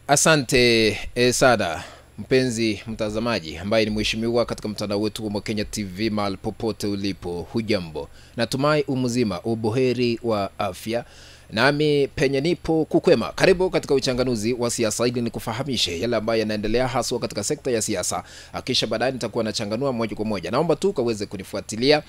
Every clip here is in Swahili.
Asante Sada, mpenzi mtazamaji ambaye ni mheshimiwa katika mtandao wetu wa Kenya TV mahali popote ulipo. Hujambo, natumai umzima uboheri wa afya. Nami penye nipo kukwema. Karibu katika uchanganuzi wa siasa ili nikufahamishe yale ambayo yanaendelea haswa katika sekta ya siasa. Kisha baadaye nitakuwa nachanganua moja kwa moja. Naomba tu kaweze kunifuatilia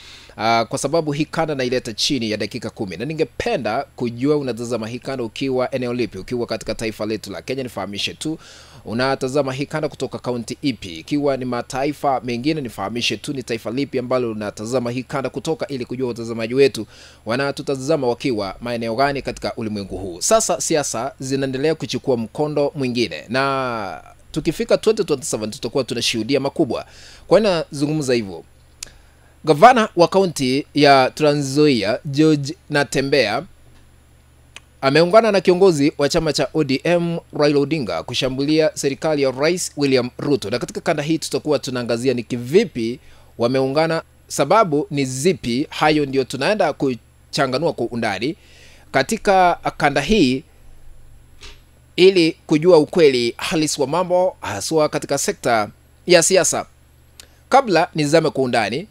kwa sababu hii kanda naileta chini ya dakika 10. Na ningependa kujua unatazama hii kanda ukiwa eneo lipi, ukiwa katika taifa letu la Kenya nifahamishe tu unatazama hii kanda kutoka kaunti ipi. Ikiwa ni mataifa mengine nifahamishe tu ni taifa lipi ambalo unatazama hii kanda kutoka, ili kujua watazamaji wetu wanatutazama wakiwa maeneo gani katika ulimwengu huu. Sasa siasa zinaendelea kuchukua mkondo mwingine, na tukifika 2027 tutakuwa tunashuhudia makubwa. Kwa nini nazungumza hivyo? Gavana wa kaunti ya Trans Nzoia George Natembeya ameungana na kiongozi wa chama cha ODM Raila Odinga kushambulia serikali ya Rais William Ruto. Na katika kanda hii tutakuwa tunaangazia ni kivipi wameungana, sababu ni zipi. Hayo ndio tunaenda kuchanganua kwa undani katika kanda hii ili kujua ukweli halisi wa mambo haswa katika sekta ya siasa. Kabla nizame kwa undani,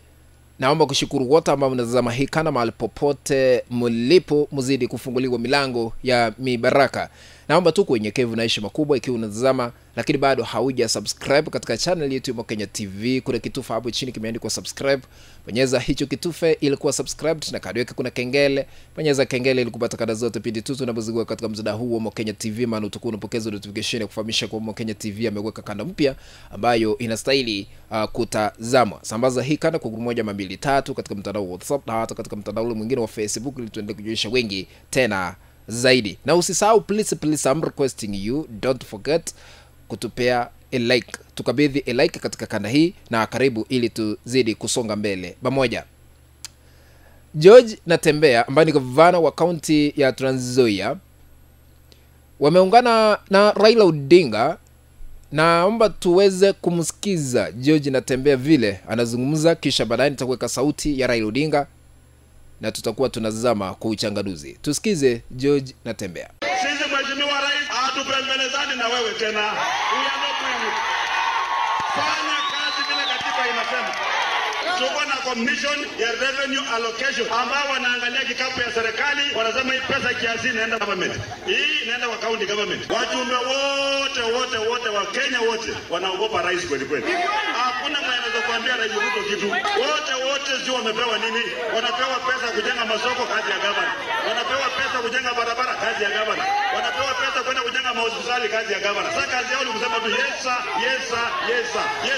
naomba kushukuru wote ambao mnatazama hii kanda mahali popote mlipo, mzidi kufunguliwa milango ya mibaraka. Naomba tu kwa unyenyekevu na heshima kubwa, ikiwa unatazama lakini bado hauja subscribe katika channel yetu ya Kenya TV, kuna kitufe hapo chini kimeandikwa subscribe. Bonyeza hicho kitufe ili kuwa subscribed, na kando yake kuna kengele. Bonyeza kengele ili kupata kada zote pindi tu tunapozigua katika mtandao huu wa Kenya TV, maana utakuwa unapokeza notification ya kufahamisha kwa Kenya TV ameweka kanda mpya ambayo inastahili kutazamwa. Sambaza hii kanda kwa grupu 1 ama 2 3 katika mtandao wa WhatsApp na hata katika mtandao mwingine wa Facebook ili tuendelee kujulisha wengi tena zaidi. Na usisahau please I'm requesting you, don't forget kutupea a like, tukabidhi a like katika kanda hii, na karibu ili tuzidi kusonga mbele pamoja. George Natembeya ambaye ni gavana wa kaunti ya Trans Nzoia wameungana na Raila Odinga. Naomba tuweze kumsikiza George Natembeya vile anazungumza, kisha baadaye nitakuweka sauti ya Raila Odinga na tutakuwa tunazama kwa uchanganuzi. Tusikize George Natembeya. Sisi mheshimiwa rais hatupembelezani na wewe tena. Fanya kazi vile katiba inasema. Tuko na commission ya revenue allocation ambao wanaangalia kikapu ya serikali, wanasema hii pesa kiasi inaenda government, hii inaenda kwa county government. Wajumbe wote wa Kenya wote wanaogopa rais kweli kweli. Hakuna mwenye anaweza kuambia rais Ruto kitu. Wote sio wamepewa nini? Wanapewa pesa kujenga masoko, kazi ya governor. Wanapewa pesa kujenga barabara, kazi ya governor. Wanapewa pesa kwenda kujenga mahospitali, kazi ya governor. Sasa kazi yao ni kusema tu yes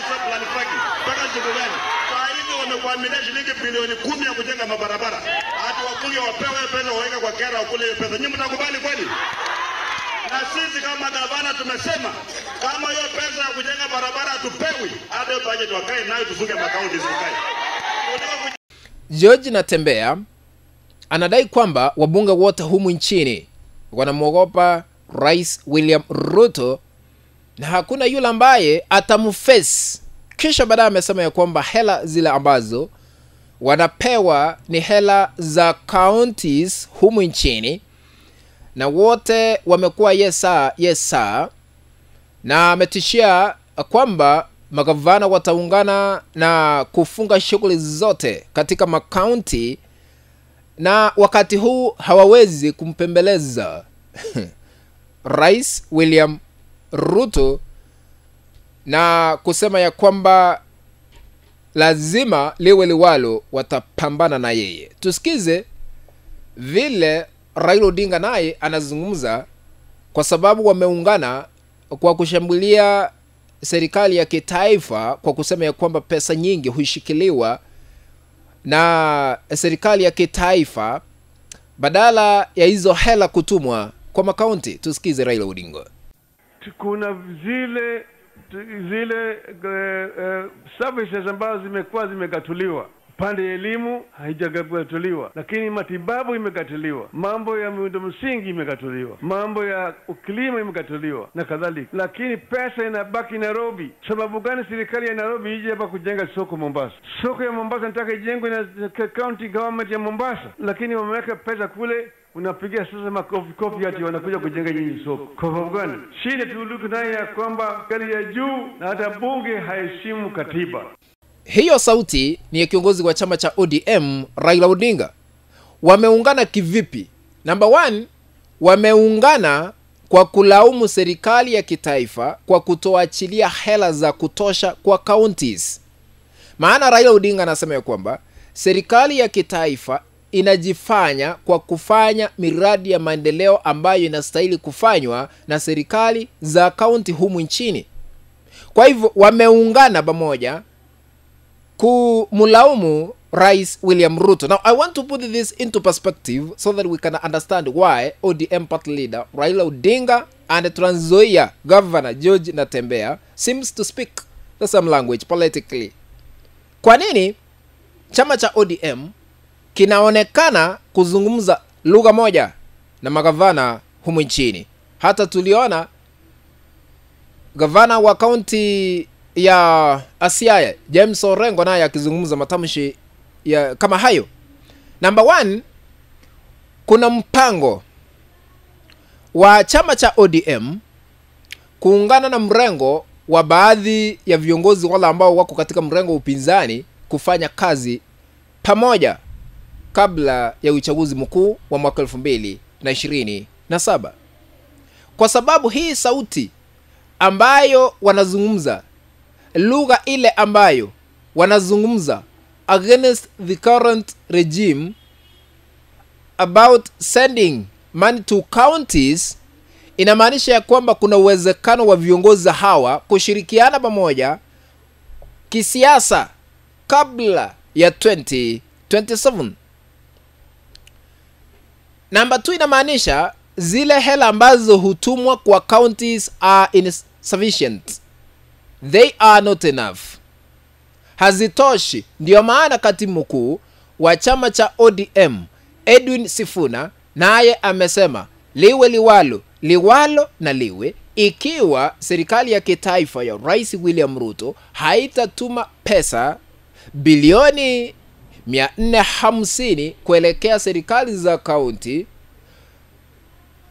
sir plan tracking. Mpaka siku gani? Wamekuaminia shilingi bilioni 10 ya kujenga mabarabara. Hata wakunge wapewe pesa waweka kwa kera wakule pesa. Nyinyi mtakubali kweli? Na sisi kama gavana tumesema kama hiyo pesa ya kujenga barabara tupewi, hata hiyo budget wakae nayo tufunge makaunti zikae. George Natembeya anadai kwamba wabunge wote humu nchini wanamwogopa Rais William Ruto na hakuna yule ambaye atamface. Kisha baadaye amesema ya kwamba hela zile ambazo wanapewa ni hela za counties humu nchini, na wote wamekuwa yes sir, na ametishia kwamba magavana wataungana na kufunga shughuli zote katika makaunti, na wakati huu hawawezi kumpembeleza Rais William Ruto, na kusema ya kwamba lazima liwe liwalo watapambana na yeye. Tusikize vile Raila Odinga naye anazungumza, kwa sababu wameungana kwa kushambulia serikali ya kitaifa kwa kusema ya kwamba pesa nyingi hushikiliwa na serikali ya kitaifa badala ya hizo hela kutumwa kwa makaunti. Tusikize Raila Odinga. Kuna zile services ambazo zimekuwa zimekatuliwa. Pande elimu haijagatuliwa, lakini matibabu imekatuliwa, mambo ya miundo msingi imekatuliwa, mambo ya ukulima imekatuliwa na kadhalika, lakini pesa inabaki Nairobi. Sababu gani serikali ya Nairobi ije hapa kujenga soko Mombasa? Soko ya Mombasa nataka ijengwe na county government ya Mombasa, lakini wameweka pesa kule unapigia sasa makofi ati wanakuja kujenga nyinyi soko. Kwa sababu gani? Shida tuliko nayo ya kwamba serikali ya juu na hata bunge haheshimu katiba. Hiyo sauti ni ya kiongozi wa chama cha ODM Raila Odinga. Wameungana kivipi? Number 1, wameungana kwa kulaumu serikali ya kitaifa kwa kutoachilia hela za kutosha kwa counties. Maana Raila Odinga anasema ya kwamba serikali ya kitaifa inajifanya kwa kufanya miradi ya maendeleo ambayo inastahili kufanywa na serikali za county humu nchini. Kwa hivyo wameungana pamoja kumlaumu Rais William Ruto. Now I want to put this into perspective so that we can understand why ODM party leader Raila Odinga and Trans Nzoia Governor George Natembeya seems to speak the same language politically. Kwa nini chama cha ODM kinaonekana kuzungumza lugha moja na magavana humu nchini? Hata tuliona gavana wa county ya Siaya James Orengo naye akizungumza matamshi ya kama hayo. Number 1, kuna mpango wa chama cha ODM kuungana na mrengo wa baadhi ya viongozi wale ambao wako katika mrengo upinzani kufanya kazi pamoja kabla ya uchaguzi mkuu wa mwaka 2027. Kwa sababu hii sauti ambayo wanazungumza lugha ile ambayo wanazungumza against the current regime about sending money to counties, inamaanisha ya kwamba kuna uwezekano wa viongozi hawa kushirikiana pamoja kisiasa kabla ya 2027. Number 2, inamaanisha zile hela ambazo hutumwa kwa counties are insufficient. They are not enough. Hazitoshi. Ndio maana katibu mkuu wa chama cha ODM Edwin Sifuna naye amesema liwe liwalo na liwe, ikiwa serikali ya kitaifa ya Rais William Ruto haitatuma pesa bilioni 450 kuelekea serikali za county,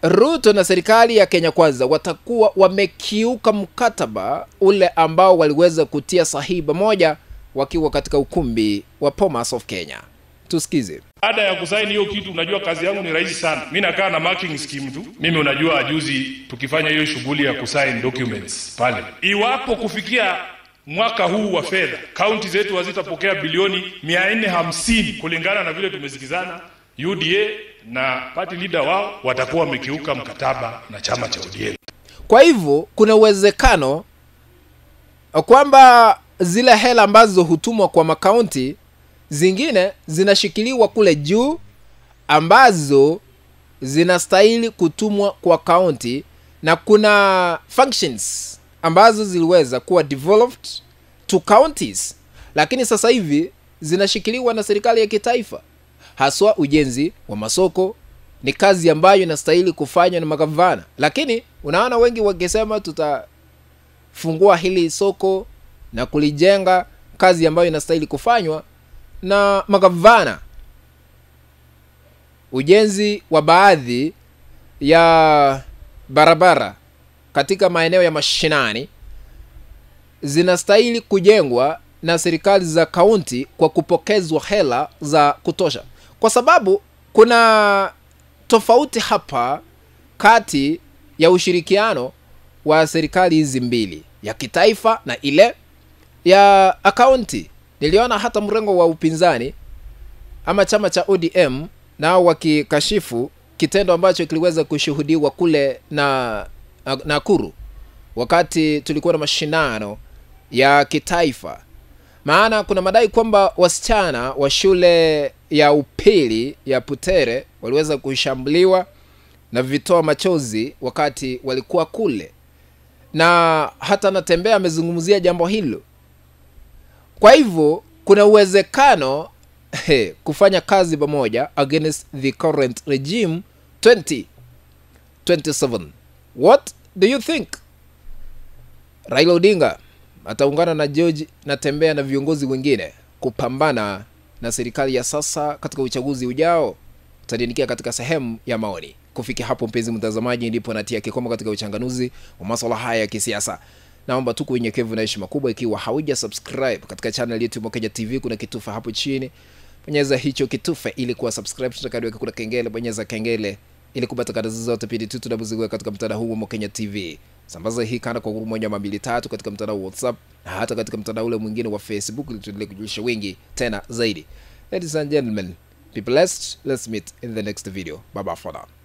Ruto na serikali ya Kenya Kwanza watakuwa wamekiuka mkataba ule ambao waliweza kutia sahihi pamoja wakiwa katika ukumbi wa Bomas of Kenya. Tusikize. Baada ya kusaini hiyo kitu, unajua kazi yangu ni rahisi sana. Mimi nakaa na marking scheme tu. Mimi unajua juzi tukifanya hiyo shughuli ya kusign documents pale, iwapo kufikia mwaka huu wa fedha county zetu hazitapokea bilioni 450 kulingana na vile tumesikizana, UDA na party leader wao watakuwa wamekiuka mkataba na chama cha ODM. Kwa hivyo kuna uwezekano kwamba zile hela ambazo hutumwa kwa makaunti zingine zinashikiliwa kule juu ambazo zinastahili kutumwa kwa county, na kuna functions ambazo ziliweza kuwa developed to counties lakini sasa hivi zinashikiliwa na serikali ya kitaifa. Haswa ujenzi wa masoko ni kazi ambayo inastahili kufanywa na magavana, lakini unaona wengi wakisema tutafungua hili soko na kulijenga, kazi ambayo inastahili kufanywa na magavana. Ujenzi wa baadhi ya barabara katika maeneo ya mashinani zinastahili kujengwa na serikali za kaunti kwa kupokezwa hela za kutosha, kwa sababu kuna tofauti hapa kati ya ushirikiano wa serikali hizi mbili, ya kitaifa na ile ya kaunti. Niliona hata mrengo wa upinzani ama chama cha ODM nao wakikashifu kitendo ambacho kiliweza kushuhudiwa kule na Nakuru wakati tulikuwa na mashindano ya kitaifa. Maana kuna madai kwamba wasichana wa shule ya upili ya Putere waliweza kushambuliwa na vitoa machozi wakati walikuwa kule, na hata Natembeya amezungumzia jambo hilo. Kwa hivyo kuna uwezekano kufanya kazi pamoja against the current regime 2027. What do you think? Raila Odinga ataungana na George Natembeya na viongozi wengine kupambana na serikali ya sasa katika uchaguzi ujao? utaniandikia katika sehemu ya maoni. Kufikia hapo mpenzi mtazamaji, ndipo natia kikomo katika uchanganuzi wa masuala haya ya kisiasa. Naomba tu kwa unyenyekevu na heshima kubwa, ikiwa hauja subscribe katika channel yetu Mokenya TV, kuna kitufe hapo chini, bonyeza hicho kitufe ili kuwa subscribe. Tutakadiweka kuna kengele, bonyeza kengele ili kupata taarifa zote pindi tu tunapoziweka katika mtandao huu wa Mokenya TV. Sambaza hii kana kwa group 1 2 3 katika mtandao wa WhatsApp na hata katika mtandao ule mwingine wa Facebook, ili tuendelee kujulisha wengi tena zaidi. Ladies and gentlemen, be blessed. Let's meet in the next video. Bye bye for now.